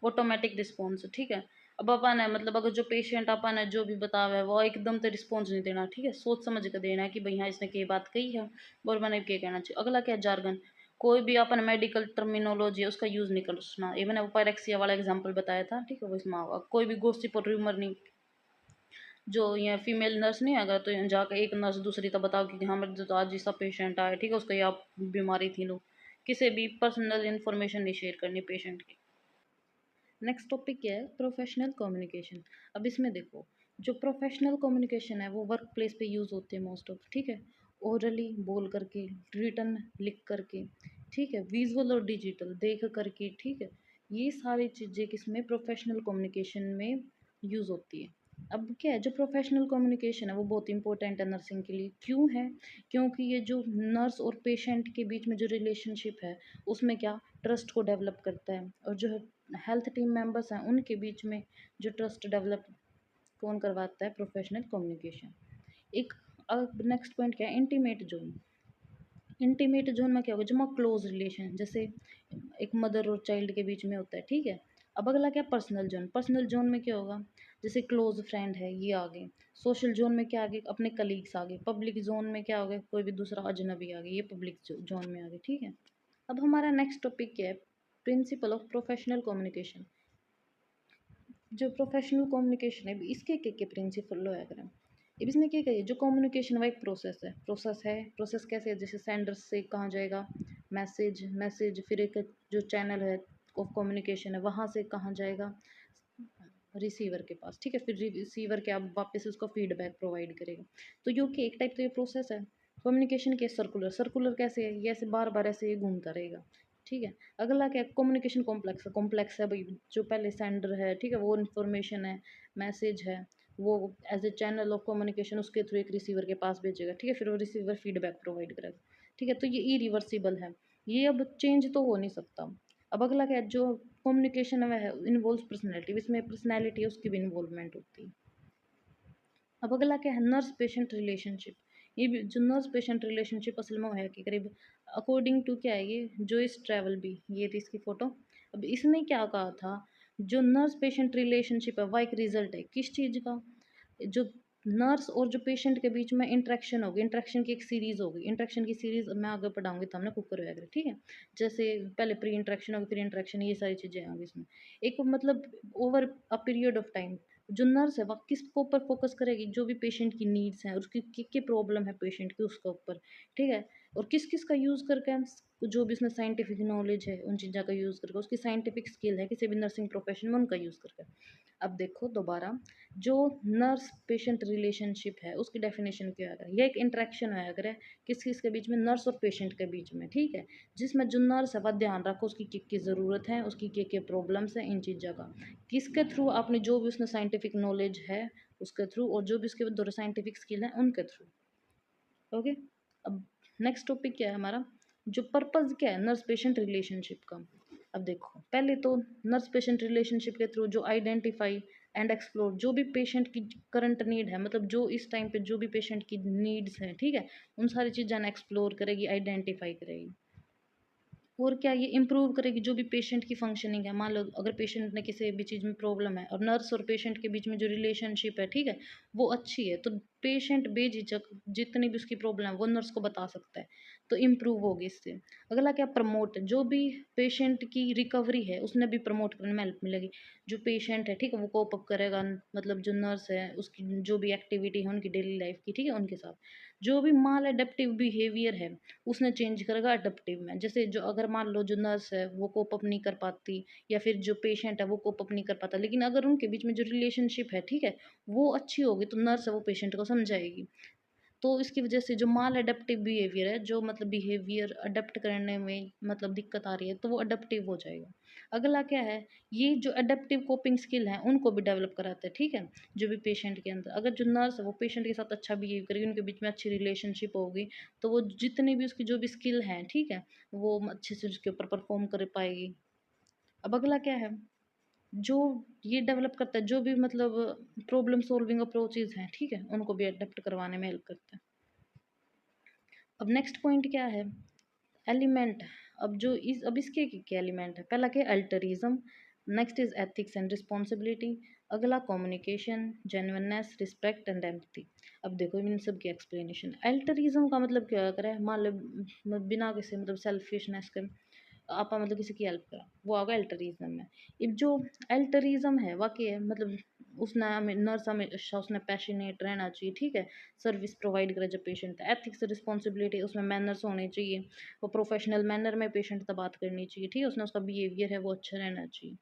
ऑटोमेटिक रिस्पॉन्स, ठीक है। अब अपन है, मतलब अगर जो पेशेंट अपन है जो भी बतावे वो एकदम तो रिस्पॉन्स नहीं देना, ठीक है, सोच समझ कर देना है कि भाई हाँ इसने क्या बात कही है और मैंने क्या कहना चाहिए। अगला क्या, जार्गन, कोई भी अपन मेडिकल टर्मिनोलॉजी है उसका यूज़ नहीं करना। ये मैंने पायरेक्सिया वाला एग्जांपल बताया था, ठीक है, वो इसमें कोई भी गॉसिप और रूमर नहीं। जो ये फीमेल नर्स नहीं आएगा तो यहाँ जाकर एक नर्स दूसरी तो बताओ कि हाँ मेरे तो आज ऐसा पेशेंट आया, ठीक है, उसका यह बीमारी थी लो। किसी भी पर्सनल इन्फॉर्मेशन नहीं शेयर करनी पेशेंट की। नेक्स्ट टॉपिक क्या है, प्रोफेशनल कम्युनिकेशन। अब इसमें देखो, जो प्रोफेशनल कम्युनिकेशन है वो वर्क प्लेस पे यूज़ होते हैं मोस्ट ऑफ, ठीक है। ओरली बोल करके, रिटर्न लिख करके, ठीक है, विजुअल और डिजिटल देख करके, ठीक है। ये सारी चीज़ें किसमें, प्रोफेशनल कम्युनिकेशन में यूज़ होती है। अब क्या है, जो प्रोफेशनल कम्युनिकेशन है वो बहुत इंपॉर्टेंट है नर्सिंग के लिए। क्यों है, क्योंकि ये जो नर्स और पेशेंट के बीच में जो रिलेशनशिप है उसमें क्या, ट्रस्ट को डेवलप करता है। और जो हेल्थ टीम मेंबर्स हैं उनके बीच में जो ट्रस्ट डेवलप कौन करवाता है, प्रोफेशनल कम्युनिकेशन। एक, अब नेक्स्ट पॉइंट क्या है, इंटीमेट जोन। इंटीमेट जोन में क्या होगा, जो क्लोज रिलेशन, जैसे एक मदर और चाइल्ड के बीच में होता है, ठीक है। अब अगला क्या, पर्सनल जोन। पर्सनल जोन में क्या होगा, जैसे क्लोज फ्रेंड है ये आगे। सोशल जोन में क्या आगे, अपने कलीग्स आगे। पब्लिक जोन में क्या होगा, कोई भी दूसरा अजनबी आगे, ये पब्लिक जोन में आगे, ठीक है। अब हमारा नेक्स्ट टॉपिक क्या है, प्रिंसिपल ऑफ प्रोफेशनल कम्युनिकेशन। जो प्रोफेशनल कम्युनिकेशन है इसके के प्रिंसिपल है अगर हम, अब इसमें क्या कहिए, जो कम्युनिकेशन वो एक प्रोसेस कैसे है, जैसे सेंडर से कहाँ जाएगा मैसेज फिर एक जो चैनल है ऑफ कम्युनिकेशन है वहाँ से कहाँ जाएगा, रिसीवर के पास, ठीक है, फिर रिसीवर क्या वापस उसको फीडबैक प्रोवाइड करेगा। तो यो कि एक टाइप का ये प्रोसेस है कम्युनिकेशन के। सर्कुलर सर्कुलर कैसे है, ये ऐसे बार बार ऐसे ये घूमता रहेगा, ठीक है। अगला क्या, कम्युनिकेशन कॉम्प्लेक्स है। कॉम्प्लेक्स है भाई, जो पहले सेंडर है, ठीक है, वो इन्फॉर्मेशन है, मैसेज है, वो as a channel of communication उसके थ्रू एक रिसीवर के पास भेजेगा, ठीक है, फिर वो रिसीवर फीडबैक प्रोवाइड करेगा, ठीक है। तो ये इरिवर्सिबल है, ये अब चेंज तो हो नहीं सकता। अब अगला क्या है, जो कम्युनिकेशन है इन्वॉल्व पर्सनैलिटी, इसमें पर्सनैलिटी है उसकी भी इन्वॉल्वमेंट होती है। अब अगला क्या है, नर्स पेशेंट रिलेशनशिप। ये भी जो नर्स पेशेंट रिलेशनशिप असल में है कि करीब अकॉर्डिंग टू क्या है, ये जो इस ट्रैवल भी, ये थी इसकी फ़ोटो। अब इसने क्या कहा था, जो नर्स पेशेंट रिलेशनशिप है वह एक रिजल्ट है किस चीज़ का, जो नर्स और जो पेशेंट के बीच में इंटरेक्शन होगी, इंटरेक्शन की एक सीरीज़ होगी। इंटरेक्शन की सीरीज़ मैं आगे पढ़ाऊंगी तो हमने कुकर वगैरह, ठीक है। जैसे पहले प्री इंटरेक्शन होगी, फिर इंटरेक्शन, ये सारी चीज़ें होंगी इसमें। एक मतलब over a period of time जो नर्स है वह किसके ऊपर फोकस करेगी, जो भी पेशेंट की नीड्स हैं, उसकी क्या प्रॉब्लम है पेशेंट की उसके ऊपर, ठीक है। और किस किस का यूज़ करके हम जो भी उसमें साइंटिफिक नॉलेज है उन चीज़ों का यूज़ करके, उसकी साइंटिफिक स्किल है किसी भी नर्सिंग प्रोफेशन में उनका यूज़ करके। अब देखो दोबारा, जो नर्स पेशेंट रिलेशनशिप है उसकी डेफिनेशन क्या है, ये एक इंटरेक्शन है अगर है किस किस के बीच में, नर्स और पेशेंट के बीच में, ठीक है। जिसमें जो नर्स है वह ध्यान रखो उसकी क्या ज़रूरत है, उसकी क्या प्रॉब्लम्स है, इन चीज़ों का किसके थ्रू, आपने जो भी उसने साइंटिफिक नॉलेज है उसके थ्रू, और जो भी उसके दो साइंटिफिक स्किल है उनके थ्रू, ओके। अब नेक्स्ट टॉपिक क्या है हमारा, जो पर्पज़ क्या है नर्स पेशेंट रिलेशनशिप का। अब देखो पहले तो नर्स पेशेंट रिलेशनशिप के थ्रू जो आइडेंटिफाई एंड एक्सप्लोर, जो भी पेशेंट की करंट नीड है, मतलब जो इस टाइम पे जो भी पेशेंट की नीड्स हैं, ठीक है, उन सारी चीज़ें एक्सप्लोर करेगी, आइडेंटिफाई करेगी। और क्या ये इम्प्रूव करेगी जो भी पेशेंट की फंक्शनिंग है। मान लो अगर पेशेंट ने किसी भी चीज़ में प्रॉब्लम है और नर्स और पेशेंट के बीच में जो रिलेशनशिप है, ठीक है, वो अच्छी है, तो पेशेंट बेझिझक जितनी भी उसकी प्रॉब्लम है वो नर्स को बता सकता है, तो इम्प्रूव होगी इससे। अगला क्या, प्रमोट, जो भी पेशेंट की रिकवरी है उसने भी प्रमोट करने में हेल्प मिलेगी। जो पेशेंट है, ठीक है, वो कोप अप करेगा, मतलब जो नर्स है उसकी जो भी एक्टिविटी है उनकी डेली लाइफ की, ठीक है, उनके साथ। जो भी माल एडेप्टिव बिहेवियर है उसने चेंज करेगा अडेप्टिव में। जैसे जो अगर मान लो जो नर्स है वो कोप अप नहीं कर पाती, या फिर जो पेशेंट है वो कोप अप नहीं कर पाता, लेकिन अगर उनके बीच में जो रिलेशनशिप है, ठीक है, वो अच्छी होगी, तो नर्स है वो पेशेंट को समझाएगी। तो इसकी वजह से जो माल अडेप्टिव बिहेवियर है, जो मतलब बिहेवियर अडेप्ट करने में मतलब दिक्कत आ रही है, तो वो अडेप्टिव हो जाएगा। अगला क्या है, ये जो अडेप्टिव कोपिंग स्किल है उनको भी डेवलप कराते हैं, ठीक है, जो भी पेशेंट के अंदर। अगर जो नर्स है वो पेशेंट के साथ अच्छा बिहेव करेगी, उनके बीच में अच्छी रिलेशनशिप होगी, तो वो जितनी भी उसकी जो भी स्किल है, ठीक है, वो अच्छे से उसके ऊपर परफॉर्म कर पाएगी। अब अगला क्या है, जो ये डेवलप करता है, जो भी मतलब प्रॉब्लम सॉल्विंग अप्रोचेज हैं, ठीक है, उनको भी अडेप्ट करवाने में हेल्प करता है। अब नेक्स्ट पॉइंट क्या है, एलिमेंट। अब जो इस अब इसके क्या एलिमेंट है, पहला क्या, altruism, next is ethics and responsibility, अगला communication, genuineness, respect and empathy. अब देखो इन सब की एक्सप्लेनेशन। अल्टरिज्म का मतलब क्या करे, मान लो बिना किसी मतलब सेल्फिशनेस के आप मतलब किसी की हेल्प करा, वो आ गया अल्टरिज्म में। अब जो अल्टरिज्म है वाकई है, मतलब उसने हमें नर्स हमेशा उसने पैशनेट रहना चाहिए, ठीक है, सर्विस प्रोवाइड करे जब पेशेंट। एथिक्स रिस्पॉन्सिबिलिटी, उसमें मैनर्स होने चाहिए, वो प्रोफेशनल मैनर में पेशेंट से बात करनी चाहिए, ठीक है, उसने उसका बिहेवियर है वो अच्छा रहना चाहिए।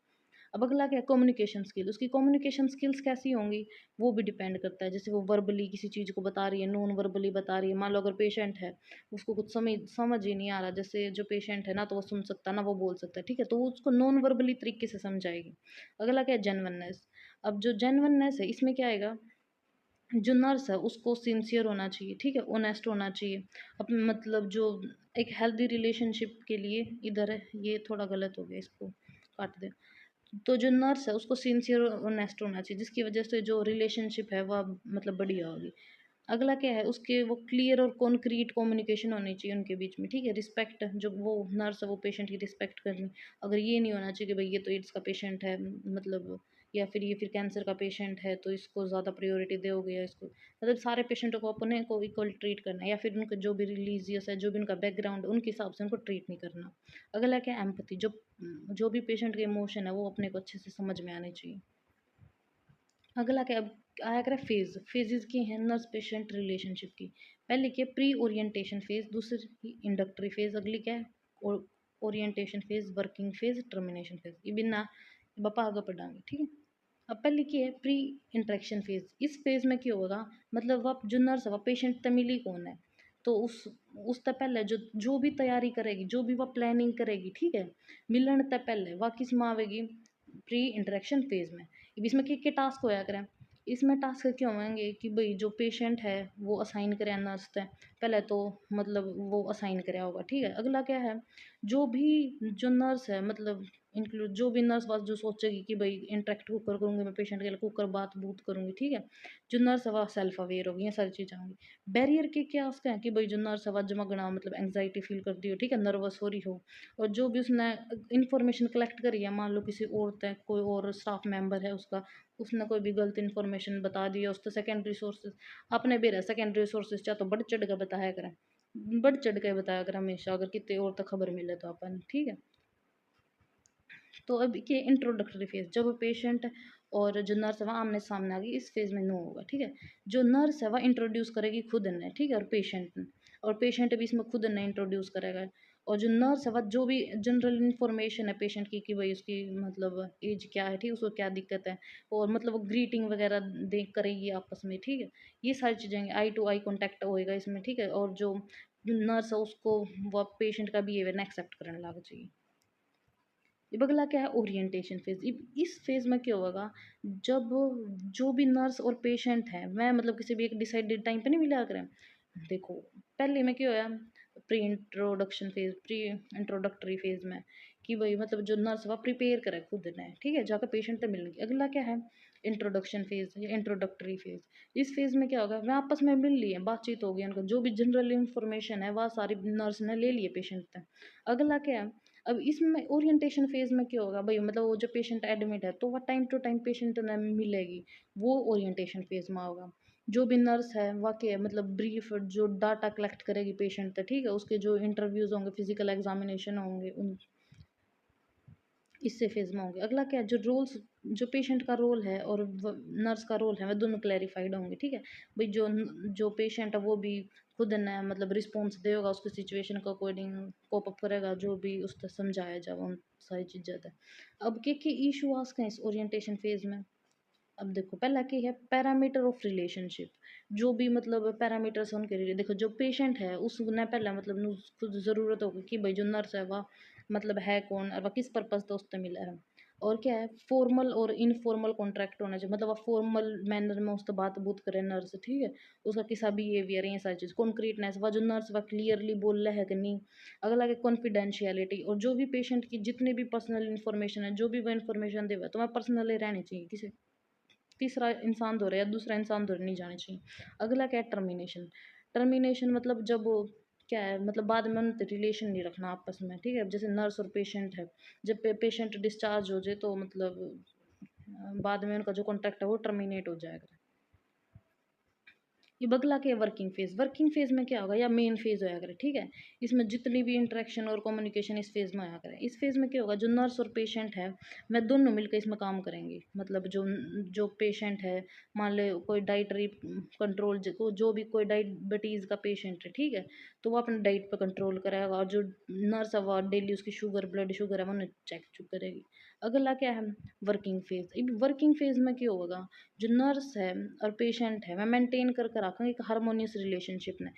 अब अगला क्या है, कम्युनिकेशन स्किल। उसकी कम्युनिकेशन स्किल्स कैसी होंगी, वो भी डिपेंड करता है। जैसे वो वर्बली किसी चीज़ को बता रही है, नॉन वर्बली बता रही है। मान लो अगर पेशेंट है उसको कुछ समझ समझ ही नहीं आ रहा, जैसे जो पेशेंट है ना तो वो सुन सकता है ना वो बोल सकता है, ठीक है, तो वो उसको नॉन वर्बली तरीके से समझाएगी। अगला क्या है, जेन्युइननेस। अब जो जेन्युइननेस है इसमें क्या आएगा, जो नर्स है उसको सिंसियर होना चाहिए, ठीक है, ऑनेस्ट होना चाहिए। अब मतलब जो एक हेल्दी रिलेशनशिप के लिए, इधर है ये थोड़ा गलत हो गया, इसको काट दे। तो जो नर्स है उसको सिंसियर और ऑनेस्ट होना चाहिए, जिसकी वजह से जो रिलेशनशिप है वह मतलब बढ़िया होगी। अगला क्या है, उसके वो क्लियर और कॉन्क्रीट कम्युनिकेशन होनी चाहिए उनके बीच में, ठीक है, रिस्पेक्ट, जो वो नर्स है वो पेशेंट की रिस्पेक्ट करनी। अगर ये नहीं होना चाहिए कि भाई ये तो एड्स का पेशेंट है, मतलब या फिर ये फिर कैंसर का पेशेंट है तो इसको ज़्यादा प्रायोरिटी दोगे, या इसको मतलब सारे पेशेंटों को अपने को इक्वल ट्रीट करना है, या फिर उनका जो भी रिलीजियस है, जो भी उनका बैकग्राउंड है उनके हिसाब से उनको ट्रीट नहीं करना। अगला क्या, एम्पैथी, जो भी पेशेंट के इमोशन है वो अपने को अच्छे से समझ में आने चाहिए। अगला क्या, अब आया करें फेज, फेजेस की हैं नर्स पेशेंट रिलेशनशिप की। पहले क्या, प्री ओरिएंटेशन फेज, दूसरी इंडक्टरी फेज, अगली क्या है, orientation phase, working phase, termination phase. ये बिना बपा आगे पढ़ाएंगे, ठीक है। अब पहले की है प्री इंटरेक्शन फेज। इस फेज में क्या होगा, मतलब वह जो नर्स है वह पेशेंट से मिली कौन है, तो उससे पहले जो जो भी तैयारी करेगी, जो भी वह प्लानिंग करेगी, ठीक है, मिलन से पहले वह किस में आवेगी, प्री इंटरेक्शन फेज में। अब इसमें क्या क्या टास्क होया करें, इसमें टास्क क्या होंगे कि भाई जो पेशेंट है वो असाइन करे नर्स से पहले, तो मतलब वो असाइन कराया होगा, ठीक है। अगला क्या है, जो भी जो नर्स है मतलब इंक्लूड जो भी नर्स बात जो सोचेगी कि भाई इंटरेक्ट कुकर करूँगी मैं पेशेंट के लिए, कुकर बात बूत करूँगी, ठीक है, जो नर्स है वह सेल्फ अवेयर होगी, ये सारी चीज़ें होंगी। बैरियर के क्या उसका है कि भाई जो नर्स है वह जमगना मतलब एंगजाइटी फील करती हो, ठीक है, नर्वस हो रही हो, और जो भी उसने इंफॉर्मेशन कलेक्ट करी है, मान लो किसी और तक कोई और स्टाफ मेंबर है उसका, उसने कोई भी गलत इन्फॉर्मेशन बता दी है, उस तो सेकेंडरी सोर्सेज अपने भी रहे, सेकेंडरी सोर्सेज चाहे तो बढ़ चढ़ के बताया करें, बढ़ चढ़ के बताया करें हमेशा, अगर कितने और तक खबर मिले तो अपन, ठीक है। तो अब ये इंट्रोडक्टरी फेज, जब पेशेंट और जो नर्स है वह आमने सामने आ गई, इस फेज में नो होगा, ठीक है। जो नर्स है वह इंट्रोड्यूस करेगी खुद ने, ठीक है, और पेशेंट भी इसमें खुद ने इंट्रोड्यूस करेगा। और जो नर्स है वह जो भी जनरल इन्फॉर्मेशन है पेशेंट की कि भाई उसकी मतलब एज क्या है, ठीक है, उसको क्या दिक्कत है, और मतलब वो ग्रीटिंग वगैरह दे करेगी आपस में, ठीक है, ये सारी चीज़ें आई टू आई कॉन्टैक्ट होएगा इसमें, ठीक है। और जो नर्स है उसको वह पेशेंट का बिहेवियर एक्सेप्ट करने लग जाएगी। अब अगला क्या है, ओरिएंटेशन फेज। इस फेज में क्या होगा, जब जो भी नर्स और पेशेंट है मैं मतलब किसी भी एक डिसाइडेड टाइम पे नहीं मिला करें। देखो पहले में क्या होया, प्री इंट्रोडक्टरी फेज में कि भाई मतलब जो नर्स वह प्रिपेयर करे खुद ने, ठीक है, जाकर पेशेंट से मिलने की। अगला क्या है, इंट्रोडक्शन फेज या इंट्रोडक्टरी फेज। इस फेज में क्या होगा, वे आपस में मिल लिए, बातचीत हो गई, उनको जो भी जनरल इंफॉर्मेशन है वह सारी नर्स ने ले लिए पेशेंट से। अगला क्या है, अब इसमें ओरिएंटेशन फ़ेज़ में क्या होगा भई, मतलब वो जो पेशेंट एडमिट है तो वह टाइम टू टाइम पेशेंट ने मिलेगी, वो ओरिएंटेशन फ़ेज़ में होगा। जो भी नर्स है वह क्या है, मतलब ब्रीफ जो डाटा कलेक्ट करेगी पेशेंट से, ठीक है? उसके जो इंटरव्यूज़ होंगे, फिज़िकल एग्ज़ामिनेशन होंगे, उन इससे फ़ेज़ में होंगे। अगला क्या है, जो रोल्स, जो पेशेंट का रोल है और नर्स का रोल है, वह दोनों क्लैरिफाइड होंगे, ठीक है? भई जो पेशेंट है वो भी खुद न मतलब रिस्पॉन्स देगा, उसकी सिचुएशन के अकॉर्डिंग कोप अप करेगा, जो भी उसको समझाया जाए उन सारी चीज़ें दा। अब के इश्यू आ सकें इस ओरिएंटेशन फ़ेज़ में। अब देखो पहला क्या है, पैरामीटर ऑफ रिलेशनशिप, जो भी मतलब पैरामीटर्स हैं उनके लिए देखो, जो पेशेंट है उसने पहला मतलब खुद ज़रूरत होगी कि भाई जो नर्स है वह मतलब है कौन और वह किस पर्पज़ से उससे मिला है। और क्या है, फॉर्मल और इनफॉर्मल कॉन्ट्रैक्ट होना चाहिए, मतलब वह फॉर्मल मैनर में उससे बात बूत करे नर्स, ठीक है? उसका कैसा बिहेवियर है, ये सारी चीज़ कॉन्क्रीटनेस, वह जो नर्स वह क्लियरली बोल रहा है कि नहीं। अगला है कॉन्फिडेंशियलिटी, और जो भी पेशेंट की जितनी भी पर्सनल इन्फॉर्मेशन है, जो भी वह इन्फॉर्मेशन देगा तो वह पर्सनली रहनी चाहिए, किसी तीसरा इंसान दो रहा है या दूसरा इंसान दो नहीं जानी चाहिए। अगला क्या है, टर्मिनेशन। टर्मिनेशन मतलब जब क्या है, मतलब बाद में उनसे रिलेशन नहीं रखना आपस में, ठीक है? जैसे नर्स और पेशेंट है, जब पेशेंट डिस्चार्ज हो जाए तो मतलब बाद में उनका जो कॉन्ट्रैक्ट है वो टर्मिनेट हो जाएगा। ये बगला के वर्किंग फ़ेज़ में क्या होगा या मेन फ़ेज़ होया करे, ठीक है? इसमें जितनी भी इंटरेक्शन और कम्युनिकेशन इस फ़ेज़ में होया करे। इस फ़ेज़ में क्या होगा, जो नर्स और पेशेंट है, वह दोनों मिलकर इसमें काम करेंगे। मतलब जो पेशेंट है, मान ले कोई डाइटरी कंट्रोल जो भी कोई डायबिटीज़ का पेशेंट है, ठीक है? तो वो अपने डाइट पे कंट्रोल करेगा, और जो नर्स है वो डेली उसकी शुगर, ब्लड शुगर है, वो उन्हें चेक करेगी। अगला क्या है, वर्किंग फ़ेज़। अब वर्किंग फ़ेज़ में क्या होगा, जो नर्स है और पेशेंट है, वह मेंटेन करके रखेंगे एक हार्मोनियस रिलेशनशिप ने,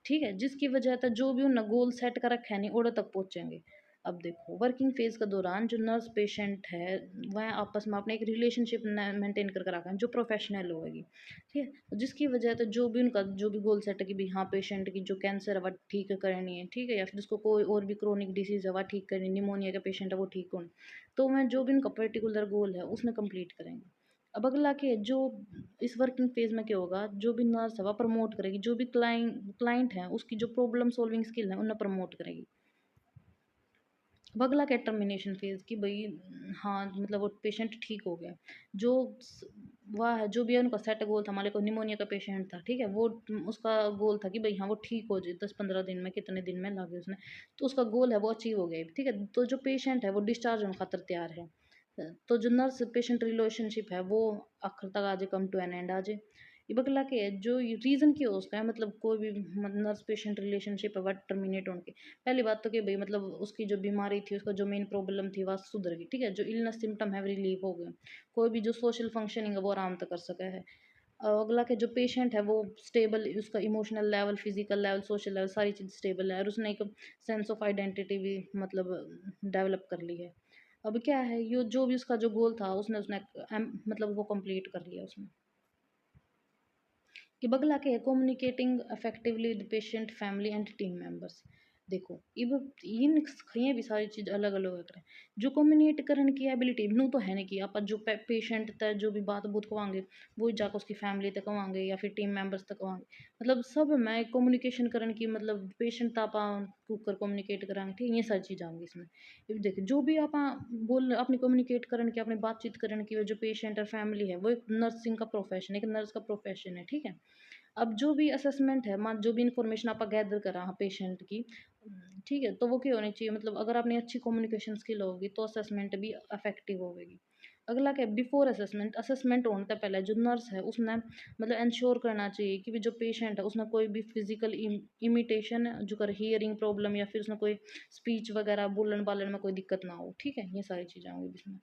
ठीक है? जिसकी वजह से जो भी उन्होंने गोल सेट कर रखे हैं नहीं ओड़े तक पहुँचेंगे। अब देखो वर्किंग फेज़ के दौरान जो नर्स पेशेंट है, वह आपस में अपने एक रिलेशनशिप मेंटेन करके रखें जो प्रोफेशनल होएगी, ठीक है? जिसकी वजह से जो भी उनका जो भी गोल सेट है कि भाई हाँ, पेशेंट की जो कैंसर है वह ठीक करनी है, ठीक है? या फिर उसको कोई और भी क्रोनिक डिसीज़ है वह ठीक करनी है, निमोनिया का पेशेंट है वो ठीक होना, तो वह जो भी उनका पर्टिकुलर गोल है उसमें कंप्लीट करेंगे। अब अगला क्या है, जो इस वर्किंग फेज़ में क्या होगा, जो भी नर्स है वह प्रमोट करेगी, जो भी क्लाइंट है उसकी जो प्रॉब्लम सॉल्विंग स्किल है उन्हें प्रमोट करेगी। अब अगला क्या है, टर्मिनेशन फेज़ कि भई हाँ, मतलब वो पेशेंट ठीक हो गया। जो स वह है जो भी है उनका सेट गोल था, मान लो कोई निमोनिया का पेशेंट था, ठीक है? वो उसका गोल था कि भई हाँ, वो ठीक हो जाए 10-15 दिन में, कितने दिन में लागे उसने, तो उसका गोल है वो अचीव हो गया, ठीक है? तो जो पेशेंट है वो डिस्चार्ज होने खातिर तैयार है। तो जो नर्स पेशेंट रिलेशनशिप है वो आखिर तक आ जाए, कम टू एन एंड आ जाए। ये बगला के है जो रीज़न क्या हो उसका है, मतलब कोई भी नर्स पेशेंट रिलेशनशिप है वह टर्मिनेट होने के। पहली बात तो कि भई मतलब उसकी जो बीमारी थी, उसका जो मेन प्रॉब्लम थी वह सुधर गई, ठीक है? जो इलनेस सिम्पटम है वो रिलीव हो गए। कोई भी जो सोशल फंक्शनिंग है वो आराम से कर सका है। अगला के जो पेशेंट है वो स्टेबल, उसका emotional level, physical level, social level सारी चीज़ स्टेबल है, और उसने एक सेंस ऑफ आइडेंटिटी भी मतलब डेवलप कर ली है। अब क्या है, यो जो भी उसका जो गोल था उसने उसने मतलब वो कंप्लीट कर लिया उसने। कि बगला के है communicating effectively with patient, family and team members. देखो इब इन ये भी सारी चीज़ अलग अलग है, जो कम्युनिकेट करने की एबिलिटी नू तो है नहीं कि आप जो पेशेंट तक जो भी बात बुत कवांगे वो जाकर उसकी फैमिली तक कवांगे या फिर टीम मेंबर्स तक कवांगे, मतलब सब मैं कम्युनिकेशन करने की मतलब पेशेंट तक आप कुकर कम्युनिकेट करांगे, ठीक है? ये सारी चीज़ आऊँगी इसमें। इब देखिए जो भी आप बोल अपनी कम्युनिकेट करने की, अपनी बातचीत करने की, वो जो पेशेंट और फैमिली है वो एक नर्सिंग का प्रोफेशन है, एक नर्स का प्रोफेशन है, ठीक है? अब जो भी असेसमेंट है, मान जो भी इन्फॉर्मेशन आप गैदर करा हाँ पेशेंट की, ठीक है? तो वो क्या होनी चाहिए, मतलब अगर आपने अच्छी कम्युनिकेशन स्किल होगी तो असेसमेंट भी इफेक्टिव होगी। अगला क्या है, बिफोर असेसमेंट, असेसमेंट होने से पहले जो नर्स है उसने मतलब इंश्योर करना चाहिए कि भी जो पेशेंट है उसने कोई भी फिजिकल इमिटेशन जो कर हियरिंग प्रॉब्लम या फिर उसने कोई स्पीच वगैरह बोलन बालन में कोई दिक्कत ना हो, ठीक है? ये सारी चीज़ें होंगी इसमें।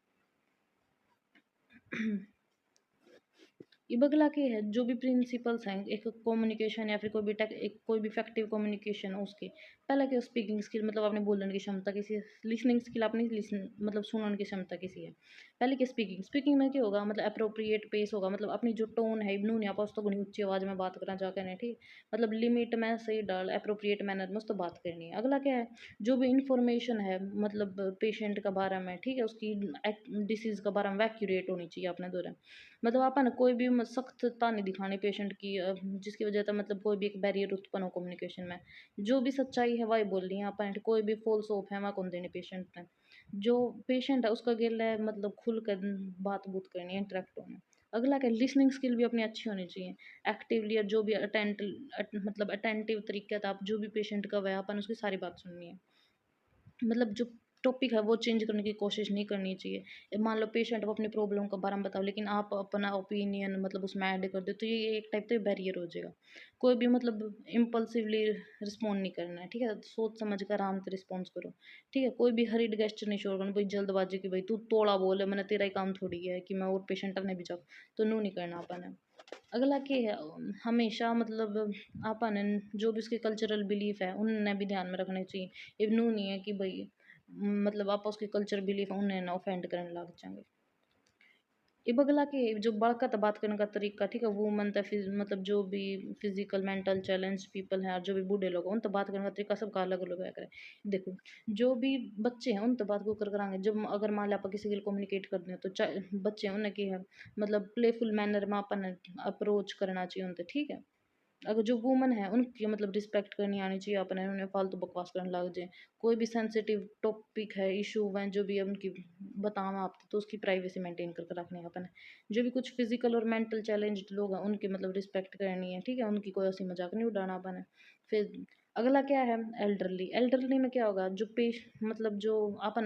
ये बगला के है जो भी प्रिंसिपल्स हैं एक कम्युनिकेशन या फिर कोई भी एक कोई भी इफेक्टिव कम्युनिकेशन हो उसके, पहला क्या स्पीकिंग स्किल, मतलब आपने बोलने की क्षमता किसी है, लिसनिंग स्किल आपने लिसन मतलब सुनने की क्षमता किसी है। पहले क्या स्पीकिंग, स्पीकिंग में क्या होगा, मतलब अप्रोप्रिएट पेस होगा, मतलब अपनी जो टोन है इब्नू नहीं आप तो गुनी ऊंची आवाज़ में बात करना चाहते हैं, ठीक, मतलब लिमिट में सही डाल अप्रोप्रिएट मैनर में उस तो बात करनी है। अगला क्या है, जो भी इंफॉर्मेशन है मतलब पेशेंट के बारे में, ठीक है? उसकी डिसीज़ के बारे में एक्यूरेट होनी चाहिए अपने द्वारा, मतलब अपन कोई भी एकदम सख्तता नहीं दिखानी पेशेंट की, जिसकी वजह से मतलब कोई भी एक बैरियर उत्पन्न हो कम्युनिकेशन में। जो भी सच्चाई है वही बोलनी है अपन, कोई भी फॉल्स होप है वहाँ कौन देनी पेशेंट ने। जो पेशेंट है उसका गिल है मतलब खुल कर बात बूत करनी है, इंटरेक्ट होना है। अगला क्या, लिसनिंग स्किल भी अपनी अच्छी होनी चाहिए। एक्टिवली और जो भी मतलब अटेंटिव तरीके से आप जो भी पेशेंट का वह अपन उसकी सारी बात सुननी है। मतलब जो टॉपिक है वो चेंज करने की कोशिश नहीं करनी चाहिए। मान लो पेशेंट वो अपनी प्रॉब्लम के बारे में बताओ लेकिन आप अपना ओपिनियन मतलब उसमें ऐड कर दो, तो ये एक टाइप से बैरियर हो जाएगा। कोई भी मतलब इम्पल्सिवली रिस्पॉन्ड नहीं करना है, ठीक है? सोच समझ कर आराम से रिस्पॉन्स करो, ठीक है? कोई भी हरीड गेस्चर नहीं शो करना, भाई जल्दबाजी की, भाई तू तोड़ा बोल है, मैंने तेरा ही काम थोड़ी है कि मैं और पेशेंट ने भी जाऊँ, तो नू नहीं करना अपन है। अगला क्या है, हमेशा मतलब अपन जो भी उसके कल्चरल बिलीफ है उन्हें भी ध्यान में रखने चाहिए। इवनू नहीं है कि भाई मतलब आप उसके कल्चर बिलीफ है उन्हें ना ऑफेंड करने लग जाएंगे। ये अगला के जो बड़का था बात करने का तरीका, ठीक है? वुमन था मतलब जो भी फिजिकल मेंटल चैलेंज पीपल हैं और जो भी बूढ़े लोग हैं उन तो बात करने का तरीका सबका अलग अलग है करे। देखो, जो भी बच्चे हैं उन तो बात को कर करांगे, जब अगर मान लो आप किसी के लिए कम्युनिकेट करते हैं तो बच्चे हैं उन्हें की है मतलब प्लेफुल मैनर में अपन अप्रोच करना चाहिए उनसे, ठीक है? अगर जो वुमन है उनकी मतलब रिस्पेक्ट करनी आनी चाहिए, अपने उन्हें फालतू बकवास करने लग जाए। कोई भी सेंसिटिव टॉपिक है, इशू है, जो भी है उनकी बताना आप तो उसकी प्राइवेसी मेंटेन करके रखनी है अपन। जो भी कुछ फिजिकल और मेंटल चैलेंज लोग हैं उनकी मतलब रिस्पेक्ट करनी है, ठीक है? उनकी कोई ऐसी मजाक नहीं उड़ाना अपन है। फिर अगला क्या है, एल्डरली। एल्डरली में क्या होगा, जो पेश मतलब जो अपन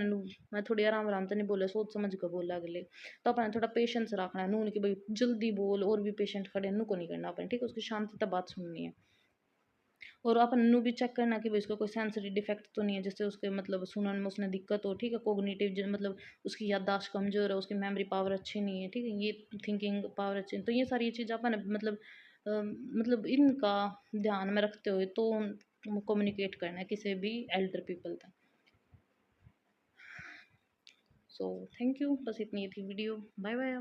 मैं थोड़ी आराम आराम से नहीं बोले, सोच समझ कर बोला अगले, तो अपन थोड़ा पेशेंस रखना है नून कि भाई जल्दी बोल, और भी पेशेंट खड़े हैं, नू को नहीं करना अपन, ठीक है? उसकी शांति तक बात सुननी है। और अपन नू भी चेक करना कि भाई उसका कोई सेंसरी डिफेक्ट तो नहीं है, जिससे उसके मतलब सुनने में उसने दिक्कत हो, ठीक है? कोग्निटिव मतलब उसकी याददाश्त कमजोर है, उसकी मेमोरी पावर अच्छी नहीं है, ठीक है? ये थिंकिंग पावर अच्छी नहीं, तो ये सारी चीज़ अपन मतलब मतलब इनका ध्यान में रखते हुए तो कम्युनिकेट करना है किसी भी एल्डर पीपल तक। सो थैंक यू, बस इतनी थी वीडियो। Bye bye.